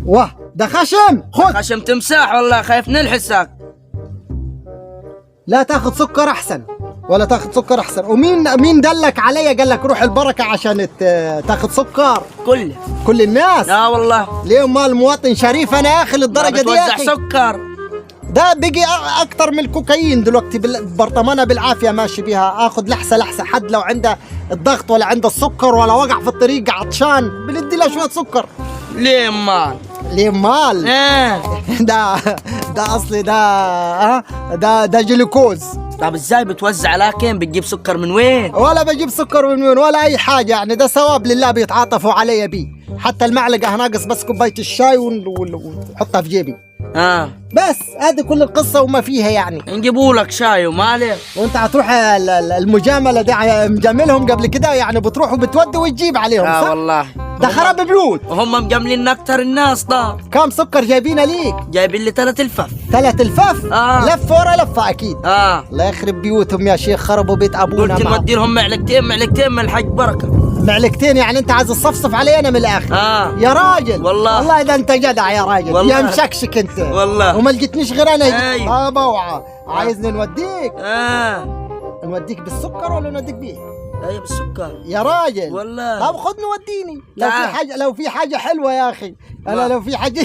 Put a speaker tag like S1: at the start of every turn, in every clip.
S1: واه ده خشم، خد.
S2: خشم تمساح والله، خايف نلحسك.
S1: لا تاخذ سكر احسن، ولا تاخذ سكر احسن. ومين دلك عليا قال لك روح البركه عشان تاخذ سكر؟ كل الناس.
S2: لا والله.
S1: ليه امال مواطن شريف انا يا اخي للدرجه دي يا
S2: بتوزع
S1: اخي؟
S2: سكر.
S1: ده بقي اكتر من الكوكايين دلوقتي برطمانه بالعافيه ماشي بيها. اخذ لحسه حد لو عنده الضغط ولا عنده السكر ولا وقع في الطريق عطشان بندي له شويه سكر.
S2: ليه امال؟
S1: ليه امال؟ ده اصلي ده جلوكوز.
S2: طب ازاي بتوزع؟ لكن بتجيب سكر من وين؟
S1: ولا بجيب سكر من وين ولا اي حاجه، يعني ده ثواب لله بيتعاطفوا علي بيه. حتى المعلقه هناقص بس كوبايه الشاي ونحطها في جيبي. بس هذه كل القصه وما فيها يعني.
S2: نجيبوا لك شاي ومالك.
S1: وانت هتروح المجامله دي مجاملهم قبل كده يعني، بتروح وبتودي وتجيب عليهم صح؟
S2: والله
S1: ده خراب بيوت.
S2: وهم مجاملين اكتر الناس. ده
S1: كم سكر جايبينه ليك؟
S2: جايبين لي 3 الفاف.
S1: 3 الفاف؟ لفه ورا لفه اكيد.
S2: الله
S1: يخرب بيوتهم يا شيخ، خربوا بيت ابونا.
S2: قلت نودي لهم معلقتين من الحاج بركه.
S1: معلقتين يعني انت عايز تصفصف علي انا من الاخر؟ يا راجل والله اذا انت جدع يا راجل والله. يا مشكشك انت
S2: والله،
S1: وما لقيتنيش غير انا.
S2: أيوه.
S1: عايزني نوديك؟ نوديك بالسكر ولا نوديك بيه؟
S2: ايوه بالسكر
S1: يا راجل
S2: والله.
S1: طب خد نوديني لو في حاجه حلوه يا اخي. انا لو في حاجه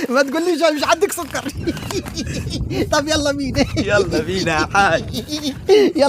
S1: ما تقوليش مش عندك سكر. طب يلا بينا.
S2: يلا بينا يا حاج.
S1: يلا.